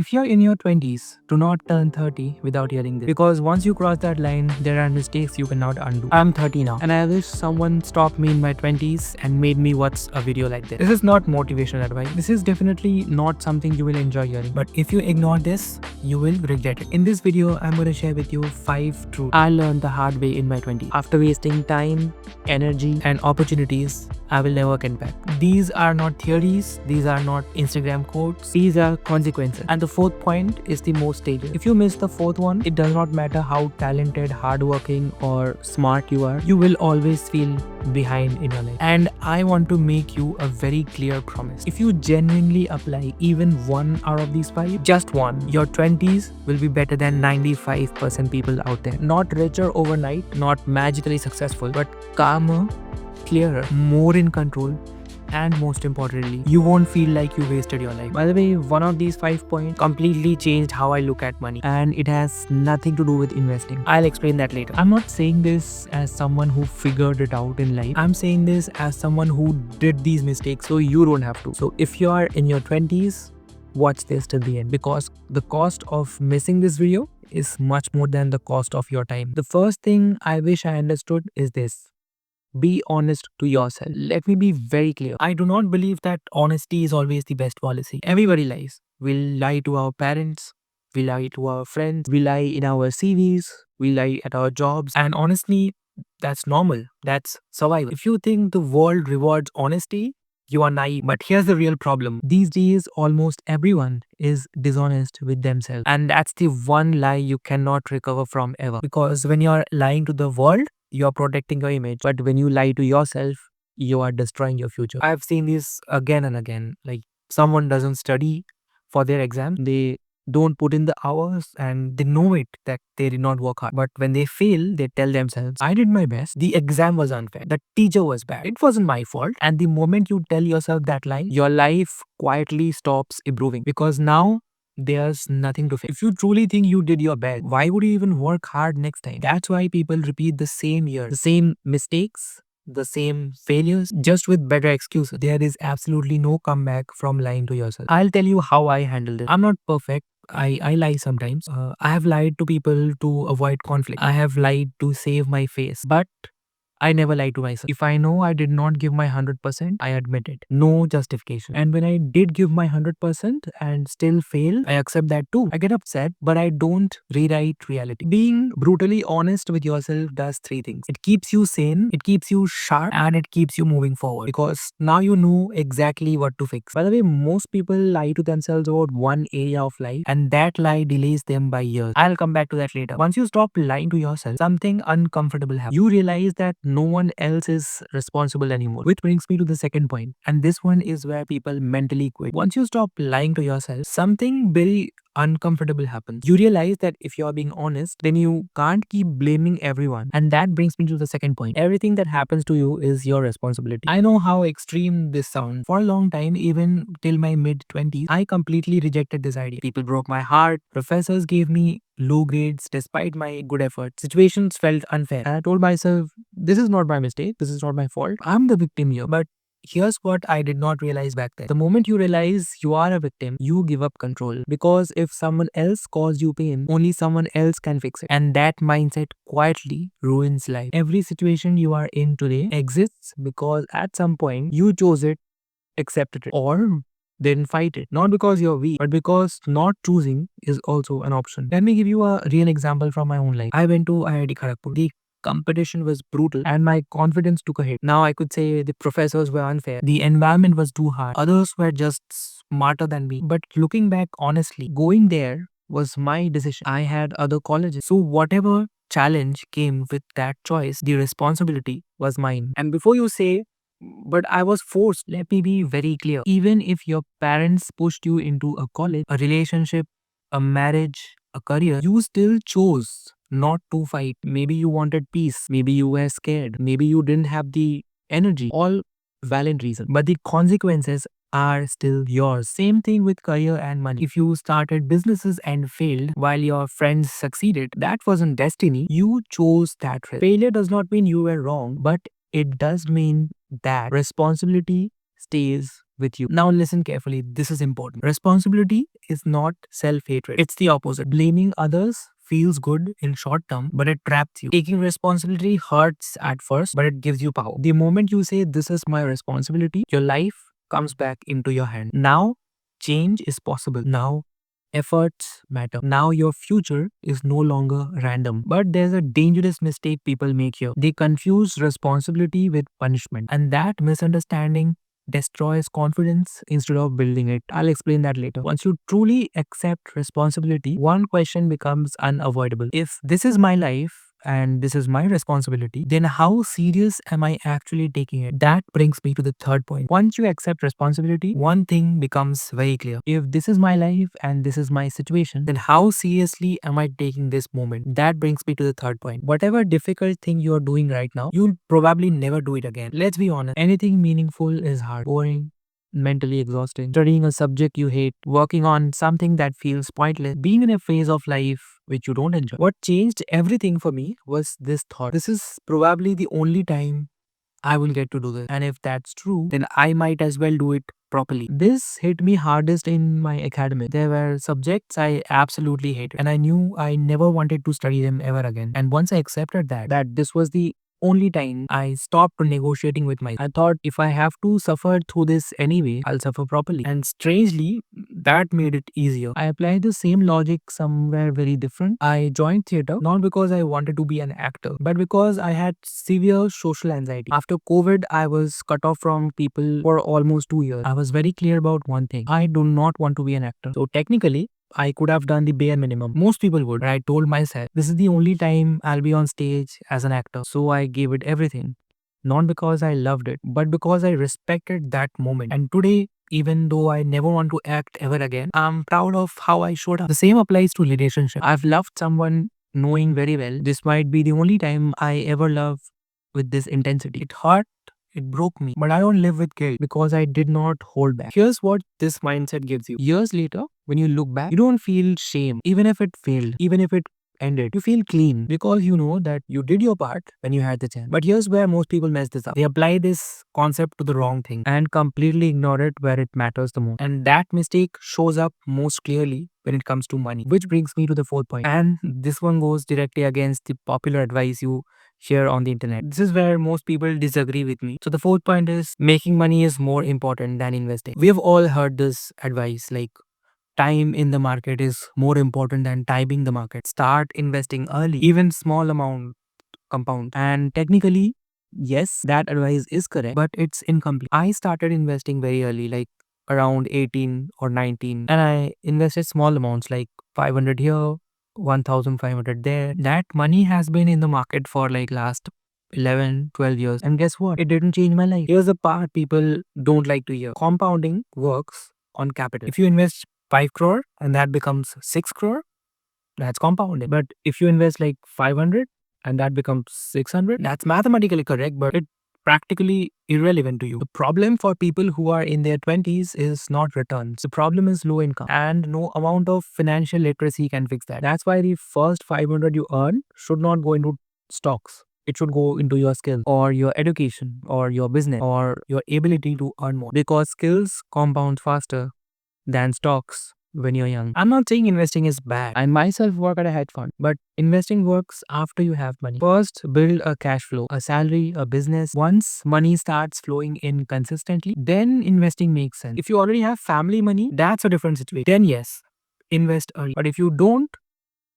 If you're in your 20s, do not turn 30 without hearing this. Because once you cross that line, there are mistakes you cannot undo. I'm 30 now, and I wish someone stopped me in my 20s and made me watch a video like this. This is not motivational advice. This is definitely not something you will enjoy hearing. But if you ignore this, you will regret it. In this video, I'm going to share with you 5 truths I learned the hard way in my 20s. After wasting time, energy, and opportunities, I will never get back. These are not theories. These are not Instagram quotes. These are consequences. And the fourth point is the most dangerous. If you miss the fourth one, it does not matter how talented, hardworking, or smart you are. You will always feel behind in your life. And I want to make you a very clear promise. If you genuinely apply even one out of these 5, just one, your 20s will be better than 95% people out there. Not richer overnight, not magically successful, but calmer, clearer, more in control, and most importantly, you won't feel like you wasted your life. By the way, one of these 5 points completely changed how I look at money, and it has nothing to do with investing. I'll explain that later. I'm not saying this as someone who figured it out in life. I'm saying this as someone who did these mistakes so you don't have to. So if you are in your 20s, watch this till the end, because the cost of missing this video is much more than the cost of your time. The first thing I wish I understood is this: be honest to yourself. Let me be very clear. I do not believe that honesty is always the best policy. Everybody lies. We lie to our parents, we lie to our friends, we lie in our CVs, we lie at our jobs, and honestly, that's normal. That's survival. If you think the world rewards honesty, you are naive. But here's the real problem. These days, almost everyone is dishonest with themselves. And that's the one lie you cannot recover from ever. Because when you're lying to the world, you're protecting your image. But when you lie to yourself, you are destroying your future. I've seen this again and again. Like, someone doesn't study for their exam. They don't put in the hours and they know it that they did not work hard. But when they fail, they tell themselves, I did my best. The exam was unfair. The teacher was bad. It wasn't my fault. And the moment you tell yourself that lie, your life quietly stops improving, because now there's nothing to fix. If you truly think you did your best, why would you even work hard next time? That's why people repeat the same year, the same mistakes, the same failures, just with better excuses. There is absolutely no comeback from lying to yourself. I'll tell you how I handle this. I'm not perfect. I lie sometimes. I have lied to people to avoid conflict. I have lied to save my face. But I never lie to myself. If I know I did not give my 100%, I admit it. No justification. And when I did give my 100% and still fail, I accept that too. I get upset, but I don't rewrite reality. Being brutally honest with yourself does 3 things. It keeps you sane, it keeps you sharp, and it keeps you moving forward. Because now you know exactly what to fix. By the way, most people lie to themselves about one area of life, and that lie delays them by years. I'll come back to that later. Once you stop lying to yourself, something uncomfortable happens. You realize that no one else is responsible anymore. Which brings me to the second point. And this one is where people mentally quit. Once you stop lying to yourself, something very uncomfortable happens. You realize that if you're being honest, then you can't keep blaming everyone. And that brings me to the second point. Everything that happens to you is your responsibility. I know how extreme this sounds. For a long time, even till my mid-20s, I completely rejected this idea. People broke my heart. Professors gave me low grades despite my good efforts. Situations felt unfair. And I told myself, this is not my mistake. This is not my fault. I'm the victim here. But here's what I did not realize back then. The moment you realize you are a victim, you give up control. Because if someone else caused you pain, only someone else can fix it. And that mindset quietly ruins life. Every situation you are in today exists because at some point you chose it, accepted it, or didn't fight it. Not because you're weak, but because not choosing is also an option. Let me give you a real example from my own life. I went to IIT Kharagpur. The competition was brutal and my confidence took a hit. Now I could say the professors were unfair. The environment was too hard. Others were just smarter than me. But looking back honestly, going there was my decision. I had other colleges. So whatever challenge came with that choice, the responsibility was mine. And before you say, but I was forced, let me be very clear. Even if your parents pushed you into a college, a relationship, a marriage, a career, you still chose not to fight. Maybe you wanted peace. Maybe you were scared. Maybe you didn't have the energy. All valid reasons. But the consequences are still yours. Same thing with career and money. If you started businesses and failed while your friends succeeded, that wasn't destiny. You chose that risk. Failure does not mean you were wrong, but it does mean that responsibility stays with you. Now listen carefully. This is important. Responsibility is not self-hatred. It's the opposite. Blaming others feels good in short term, but it traps you. Taking responsibility hurts at first, but it gives you power. The moment you say, this is my responsibility, your life comes back into your hand. Now, change is possible. Now, efforts matter. Now, your future is no longer random. But there's a dangerous mistake people make here. They confuse responsibility with punishment, and that misunderstanding destroys confidence instead of building it. I'll explain that later. Once you truly accept responsibility, one question becomes unavoidable. If this is my life and this is my responsibility, then how serious am I actually taking it? That brings me to the third point. Once you accept responsibility, one thing becomes very clear. If this is my life and this is my situation, then how seriously am I taking this moment? That brings me to the third point. Whatever difficult thing you're doing right now, you'll probably never do it again. Let's be honest. Anything meaningful is hard, boring, mentally exhausting. Studying a subject you hate, working on something that feels pointless, being in a phase of life which you don't enjoy. What changed everything for me was this thought. This is probably the only time I will get to do this. And if that's true, then I might as well do it properly. This hit me hardest in my academic. There were subjects I absolutely hated, and I knew I never wanted to study them ever again. And once I accepted that this was the only time, I stopped negotiating with myself. I thought, if I have to suffer through this anyway, I'll suffer properly. And strangely, that made it easier. I applied the same logic somewhere very different. I joined theater not because I wanted to be an actor, but because I had severe social anxiety. After COVID, I was cut off from people for almost 2 years. I was very clear about one thing. I do not want to be an actor. So technically, I could have done the bare minimum. Most people would. But I told myself, this is the only time I'll be on stage as an actor. So I gave it everything. Not because I loved it, but because I respected that moment. And today, even though I never want to act ever again, I'm proud of how I showed up. The same applies to relationship. I've loved someone knowing very well this might be the only time I ever love with this intensity. It hurt, it broke me, but I don't live with guilt because I did not hold back. Here's what this mindset gives you. Years later, when you look back, you don't feel shame, even if it failed, even if it ended. You feel clean because you know that you did your part when you had the chance. But here's where most people mess this up. They apply this concept to the wrong thing and completely ignore it where it matters the most. And that mistake shows up most clearly when it comes to money, which brings me to the fourth point. And this one goes directly against the popular advice you hear on the internet. This is where most people disagree with me. So the fourth point is, making money is more important than investing. We have all heard this advice, like, time in the market is more important than timing the market. Start investing early. Even small amount compound. And technically, yes, that advice is correct, but it's incomplete. I started investing very early, like around 18 or 19, and I invested small amounts like 500 here, 1,500 there. That money has been in the market for like last 11, 12 years. And guess what? It didn't change my life. Here's the part people don't like to hear. Compounding works on capital. If you invest 5 crore and that becomes 6 crore, that's compounding. But if you invest like 500 and that becomes 600, that's mathematically correct, but it's practically irrelevant to you. The problem for people who are in their 20s is not returns. The problem is low income, and no amount of financial literacy can fix that. That's why the first 500 you earn should not go into stocks. It should go into your skill or your education or your business or your ability to earn more, because skills compound faster than stocks when you're young. I'm not saying investing is bad. I myself work at a hedge fund, but investing works after you have money. First, build a cash flow, a salary, a business. Once money starts flowing in consistently, then investing makes sense. If you already have family money, that's a different situation. Then yes, invest early. But if you don't,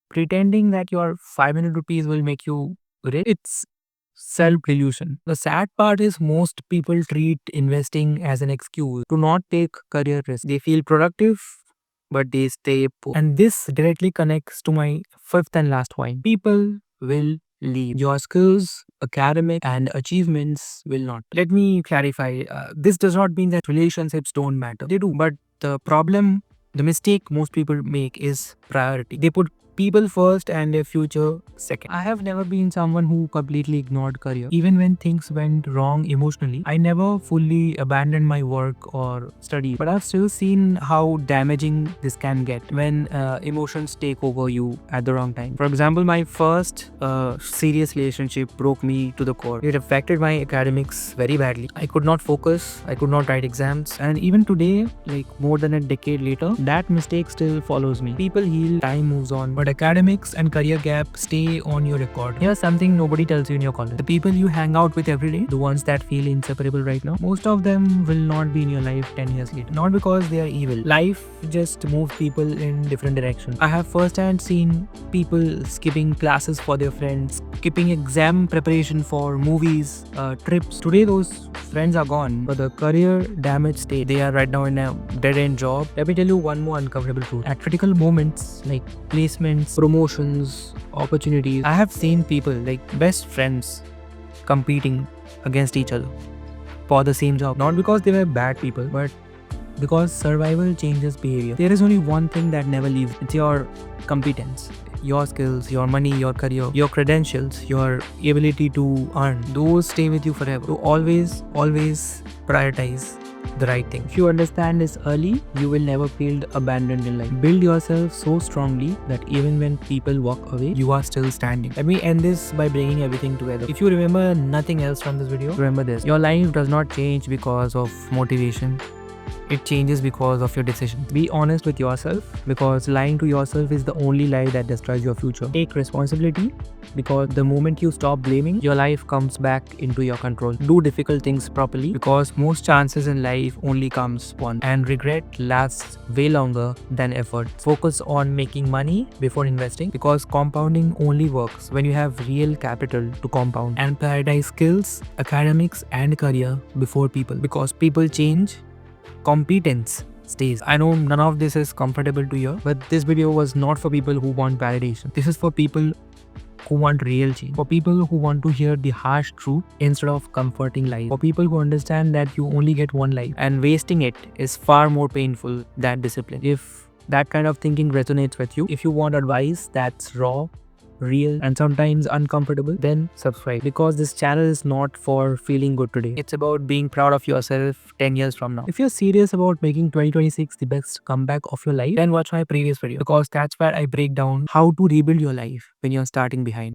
pretending that your 500 rupees will make you rich, it's self-delusion. The sad part is most people treat investing as an excuse to not take career risks. They feel productive, but they stay poor. And this directly connects to my fifth and last point. People will leave. Your skills, academic, and achievements will not. Let me clarify. This does not mean that relationships don't matter. They do. But the problem, the mistake most people make is priority. They put people first and their future second. I have never been someone who completely ignored career. Even when things went wrong emotionally, I never fully abandoned my work or study. But I've still seen how damaging this can get when emotions take over you at the wrong time. For example, my first serious relationship broke me to the core. It affected my academics very badly. I could not focus, I could not write exams, and even today, like more than a decade later, that mistake still follows me. People heal, time moves on, but academics and career gap stay on your record. Here's something nobody tells you in your college. The people you hang out with every day, the ones that feel inseparable right now, most of them will not be in your life 10 years later. Not because they are evil. Life just moves people in different directions. I have firsthand seen people skipping classes for their friends, skipping exam preparation for movies, trips. Today those friends are gone, but the career damage stayed. They are right now in a dead-end job. Let me tell you one more uncomfortable truth. At critical moments like placements, promotions, opportunities, I have seen people like best friends competing against each other for the same job. Not because they were bad people, but because survival changes behavior. There is only one thing that never leaves. It's your competence. Your skills, your money, your career, your credentials, your ability to earn. Those stay with you forever. So always prioritize the right thing. If you understand this early, you will never feel abandoned in life. Build yourself so strongly that even when people walk away, you are still standing. Let me end this by bringing everything together. If you remember nothing else from this video, remember this. Your life does not change because of motivation. It changes because of your decisions. Be honest with yourself, because lying to yourself is the only lie that destroys your future. Take responsibility, because the moment you stop blaming, your life comes back into your control. Do difficult things properly, because most chances in life only comes once, and regret lasts way longer than effort. Focus on making money before investing, because compounding only works when you have real capital to compound. And prioritize skills, academics and career before people, because people change, competence stays. I know none of this is comfortable to hear, but this video was not for people who want validation. This is for people who want real change, for people who want to hear the harsh truth instead of comforting lies, for people who understand that you only get one life and wasting it is far more painful than discipline. If that kind of thinking resonates with you, if you want advice that's raw, real and sometimes uncomfortable, then subscribe, because this channel is not for feeling good today. It's about being proud of yourself 10 years from now. If you're serious about making 2026 the best comeback of your life, then watch my previous video, because that's where I break down how to rebuild your life when you're starting behind.